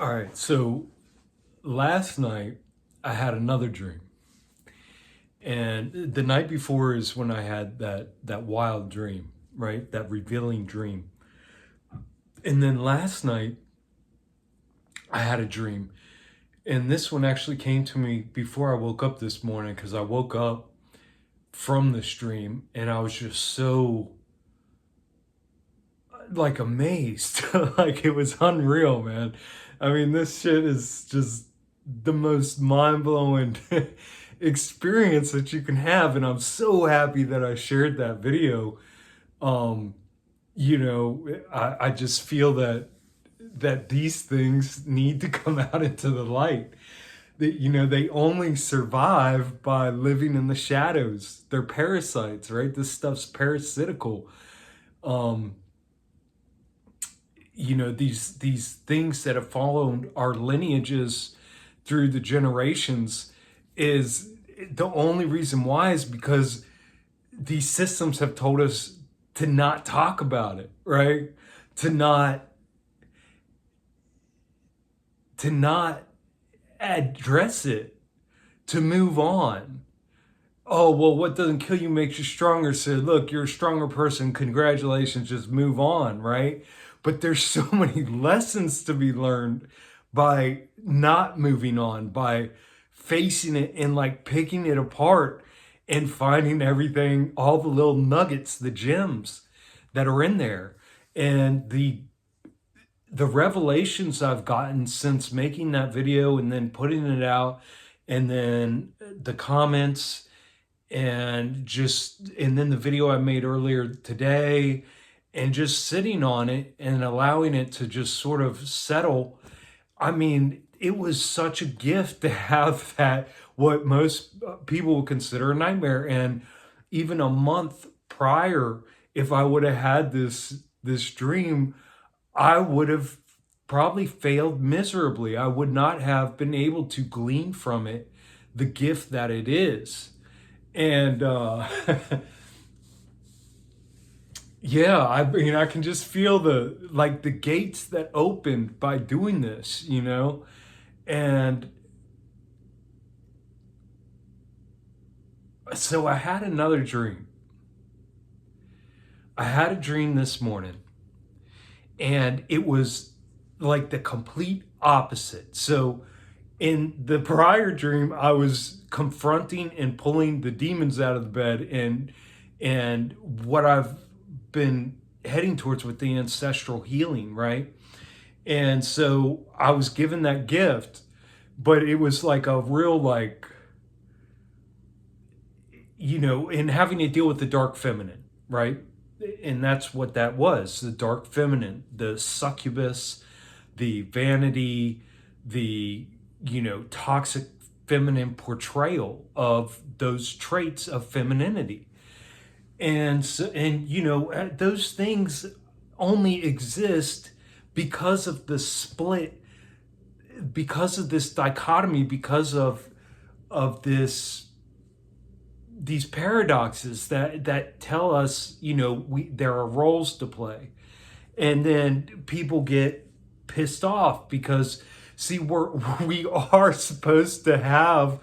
All right, so last night I had another dream. And the night before is when I had that wild dream, right? That revealing dream. And then last night I had a dream. And this one actually came to me before I woke up this morning because I woke up from this dream and I was just so like amazed. Like it was unreal, man. I mean, this shit is just the most mind-blowing experience that you can have, and I'm so happy that I shared that video. um I just feel that these things need to come out into the light, that they only survive by living in the shadows. They're parasites, right? This stuff's parasitical. um these things that have followed our lineages through the generations, is the only reason why is because these systems have told us to not talk about it, right? to not to not address it, to move on. Oh, well, what doesn't kill you makes you stronger. So look, you're a stronger person, congratulations, just move on, right? But there's so many lessons to be learned by not moving on, by facing it and like picking it apart and finding everything, all the little nuggets, the gems that are in there. And the revelations I've gotten since making that video and then putting it out, and then the comments, and then the video I made earlier today, and just sitting on it and allowing it to just sort of settle. I mean, it was such a gift to have that, what most people would consider a nightmare. And even a month prior, if I would have had this dream, I would have probably failed miserably. I would not have been able to glean from it the gift that it is. And yeah, I mean, I can just feel the gates that opened by doing this. And so I had another dream. I had a dream this morning, and it was like the complete opposite. So in the prior dream, I was confronting and pulling the demons out of the bed, and what I've been heading towards with the ancestral healing, right? And so I was given that gift, but it was like a real, like, in having to deal with the dark feminine, right? And that's what that was, the dark feminine, the succubus, the vanity, the, toxic feminine portrayal of those traits of femininity. And so, and those things only exist because of the split, because of this dichotomy, because of these paradoxes that tell us, there are roles to play. And then people get pissed off because, see, we are supposed to have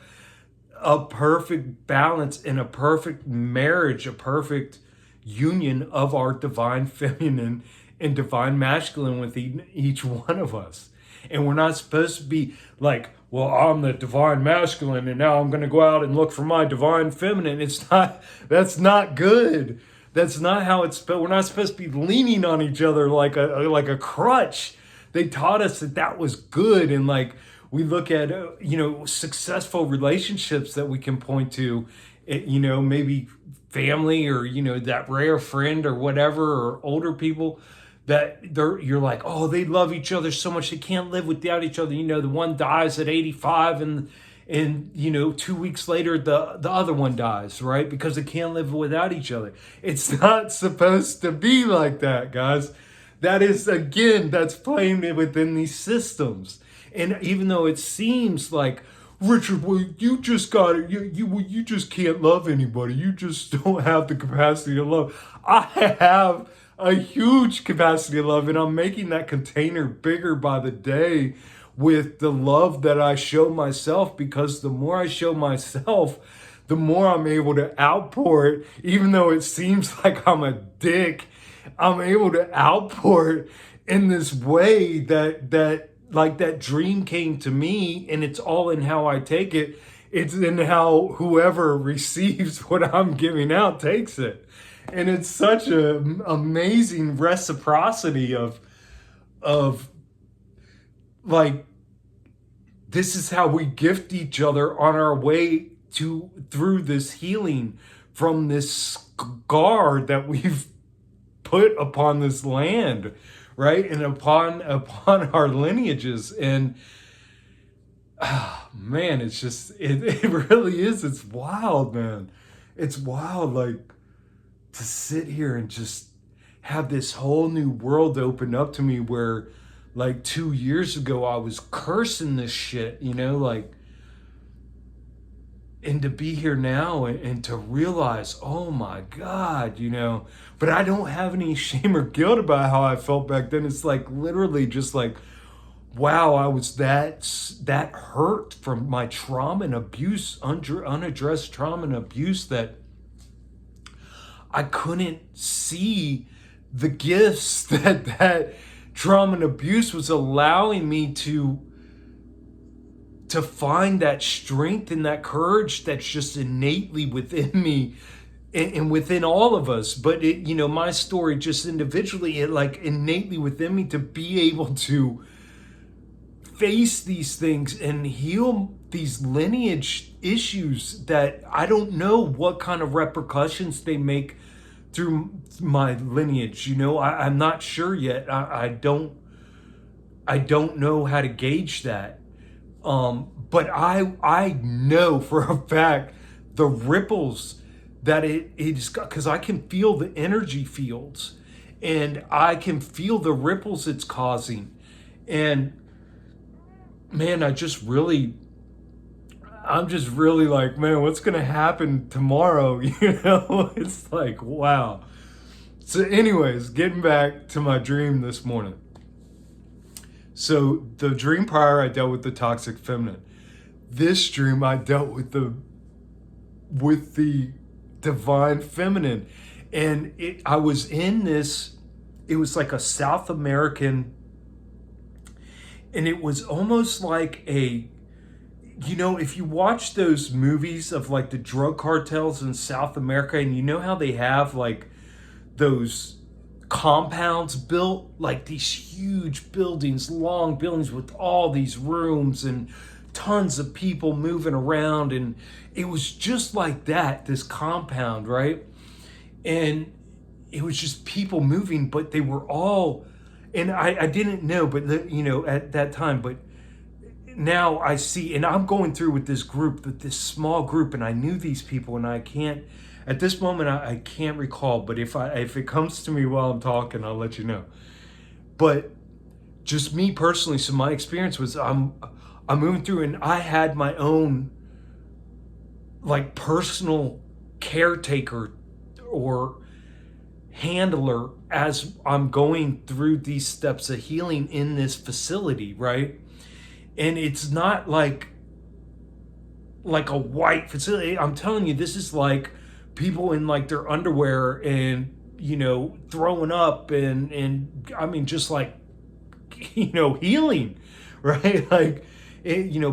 a perfect balance and a perfect marriage, a perfect union of our divine feminine and divine masculine within each one of us. And we're not supposed to be like, well, I'm the divine masculine and now I'm going to go out and look for my divine feminine. It's not, that's not good. That's not how it's spelled. We're not supposed to be leaning on each other like a crutch. They taught us that was good. And like, we look at successful relationships that we can point to, maybe family, or that rare friend or whatever, or older people that you're like, oh, they love each other so much they can't live without each other. The one dies at 85, and 2 weeks later the other one dies, right? Because they can't live without each other. It's not supposed to be like that, guys. That is, again, that's playing within these systems. And even though it seems like, Richard, well, you just got it. You just can't love anybody. You just don't have the capacity to love. I have a huge capacity to love, and I'm making that container bigger by the day, with the love that I show myself, because the more I show myself, the more I'm able to outpour it. Even though it seems like I'm a dick, I'm able to outpour it in this way that like that dream came to me, and it's all in how I take it. It's in how whoever receives what I'm giving out takes it. And it's such an amazing reciprocity of like, this is how we gift each other on our way to through this healing from this scar that we've put upon this land, right? And upon our lineages. And man, it's just it really is. It's wild, man. It's wild, like, to sit here and just have this whole new world open up to me, where like 2 years ago I was cursing this shit, like, and to be here now and to realize, oh my God, but I don't have any shame or guilt about how I felt back then. It's like literally just like, wow, I was that hurt from my trauma and abuse, unaddressed trauma and abuse, that I couldn't see the gifts that trauma and abuse was allowing me to find that strength and that courage that's just innately within me and within all of us. But my story just individually, it like innately within me to be able to face these things and heal these lineage issues that I don't know what kind of repercussions they make through my lineage. I'm not sure yet. I don't know how to gauge that. But I know for a fact the ripples that it's got, because I can feel the energy fields and I can feel the ripples it's causing. And man, I'm just really like, man, what's going to happen tomorrow? It's like, wow. So anyways, getting back to my dream this morning. So the dream prior, I dealt with the toxic feminine. This dream, I dealt with the divine feminine. And I was in this, it was like a South American, and it was almost like if you watch those movies of like the drug cartels in South America, and how they have like those compounds built, like these huge buildings, long buildings with all these rooms and tons of people moving around. And it was just like that, this compound, right? And it was just people moving, but they were all, and I didn't know, but at that time, but now I see, and I'm going through with this group, with this small group, and I knew these people, and I can't, at this moment, I can't recall, but if it comes to me while I'm talking, I'll let you know. But just me personally, so my experience was I'm moving through, and I had my own like personal caretaker or handler as I'm going through these steps of healing in this facility, right? And it's not like a white facility. I'm telling you, this is like people in like their underwear and throwing up and I mean just like healing, right? Like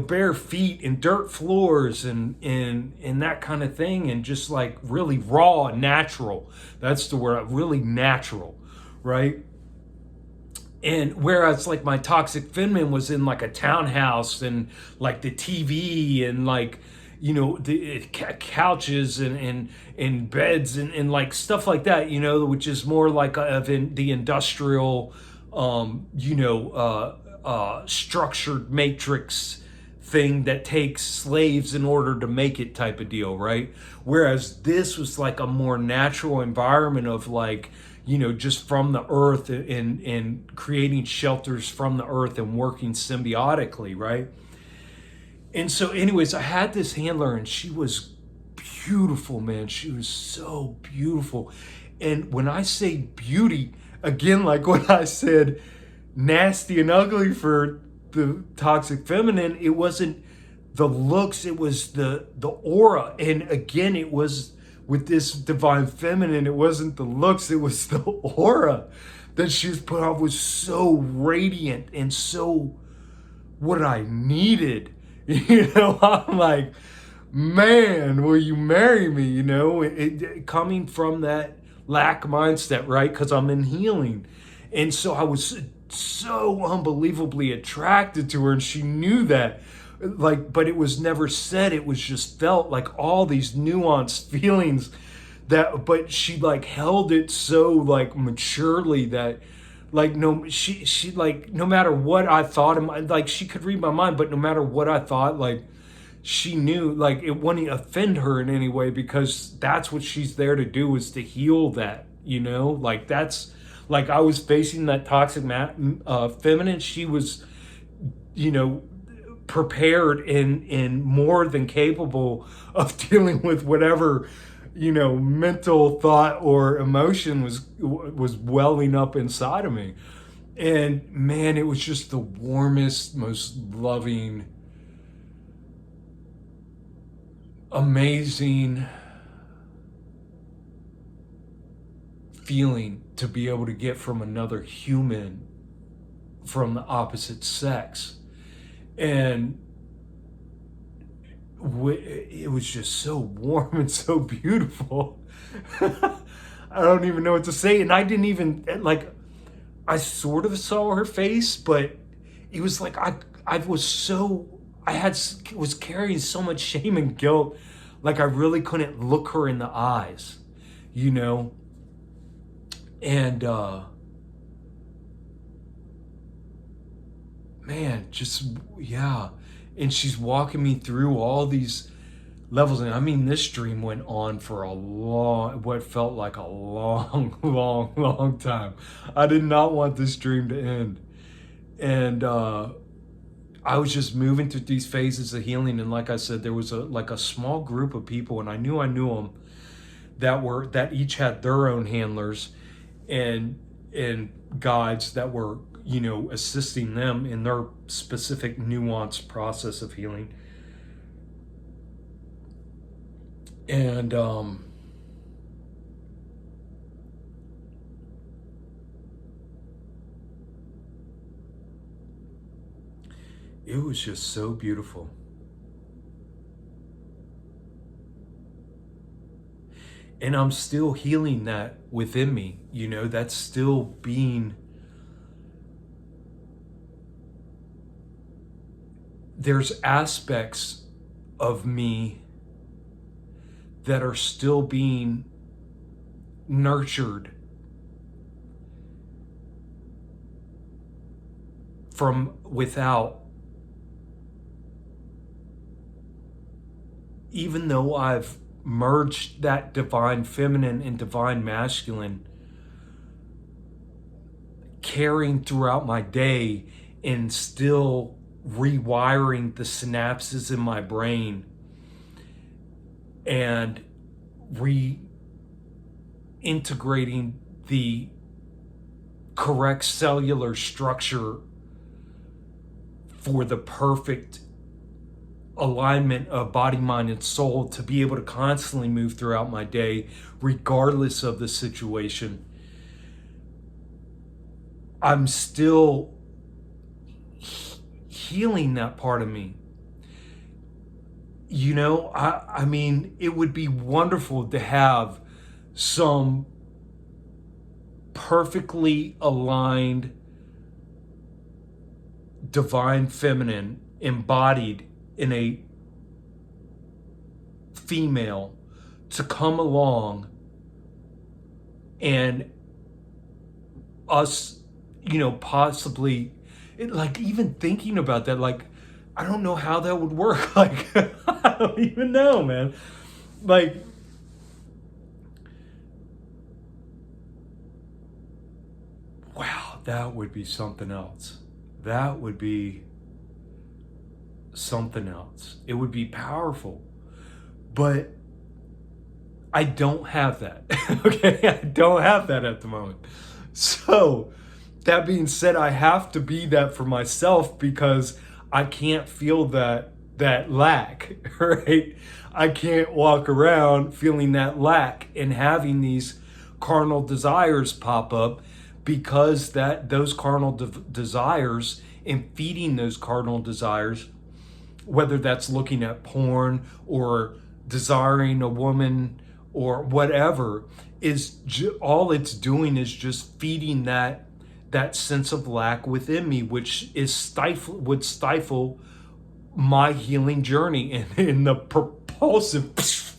bare feet and dirt floors and that kind of thing, and just like really raw and natural. That's the word, really natural, right? And whereas like my toxic feminine was in like a townhouse and like the TV and like the couches and beds and like stuff like that, which is more like the industrial structured matrix thing that takes slaves in order to make it type of deal, right? Whereas this was like a more natural environment of like just from the earth and creating shelters from the earth and working symbiotically, right? And so anyways, I had this handler, and she was beautiful, man. She was so beautiful. And when I say beauty, again, like what I said, nasty and ugly for the toxic feminine, it wasn't the looks, it was the aura. And again, it was with this divine feminine, it wasn't the looks, it was the aura that she was put off, was so radiant and so what I needed. I'm like, man, will you marry me? Coming from that lack mindset, right? Because I'm in healing. And so I was so unbelievably attracted to her, and she knew that. Like, but it was never said, it was just felt, like all these nuanced feelings that, but she like held it so like maturely that like no she like no matter what I thought in my, like she could read my mind, but no matter what I thought, like she knew, like it wouldn't offend her in any way, because that's what she's there to do, is to heal that, like that's like I was facing that toxic feminine. She was, you know prepared and more than capable of dealing with whatever mental thought or emotion was welling up inside of me. And man, it was just the warmest, most loving, amazing feeling to be able to get from another human from the opposite sex. And it was just so warm and so beautiful. I don't even know what to say. And I didn't even, like, I sort of saw her face, but it was like I was so, was carrying so much shame and guilt, like I really couldn't look her in the eyes, and man, just, yeah. And she's walking me through all these levels. And I mean, this dream went on for what felt like a long, long, long time. I did not want this dream to end. And I was just moving through these phases of healing. And like I said, there was a small group of people, and I knew them, that each had their own handlers and guides that were assisting them in their specific nuanced process of healing. And it was just so beautiful. And I'm still healing that within me, that's still being, there's aspects of me that are still being nurtured from without, even though I've merged that divine feminine and divine masculine, carrying throughout my day and still rewiring the synapses in my brain and reintegrating the correct cellular structure for the perfect alignment of body, mind, and soul to be able to constantly move throughout my day, regardless of the situation. I'm still healing that part of me. I mean, it would be wonderful to have some perfectly aligned divine feminine embodied in a female to come along and us, possibly, like, even thinking about that, like, I don't know how that would work. Like, I don't even know, man. Like, wow, that would be something else. That would be something else. It would be powerful. But I don't have that. Okay? I don't have that at the moment. So that being said, I have to be that for myself because I can't feel that lack, right? I can't walk around feeling that lack and having these carnal desires pop up, because that those carnal desires and feeding those carnal desires, whether that's looking at porn or desiring a woman or whatever, is all it's doing is just feeding that sense of lack within me, which is would stifle my healing journey in the propulsive.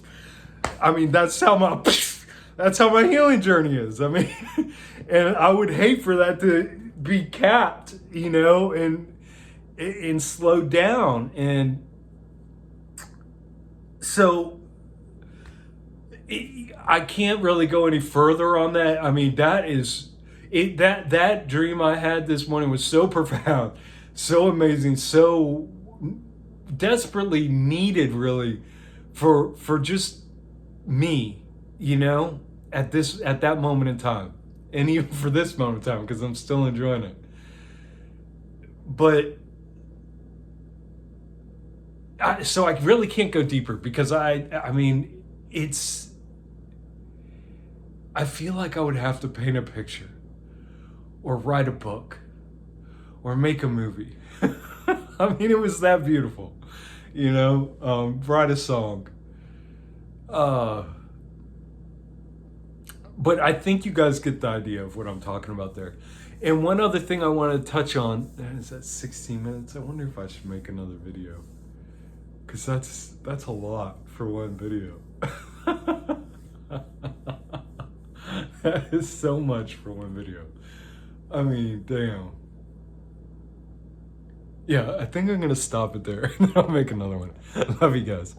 I mean, that's how my healing journey is. I mean, and I would hate for that to be capped, you know, and slowed down. And so I can't really go any further on that. I mean, that is it. That dream I had this morning was so profound, so amazing, so desperately needed, really, for just me, you know, at that moment in time, and even for this moment in time, because I'm still enjoying it. But so I really can't go deeper because I mean, I feel like I would have to paint a picture or write a book or make a movie. I mean, it was that beautiful, you know, write a song. But I think you guys get the idea of what I'm talking about there. And one other thing I want to touch on, is that 16 minutes? I wonder if I should make another video, because that's a lot for one video. That is so much for one video. I mean, damn. Yeah, I think I'm gonna stop it there and then I'll make another one. Love you guys.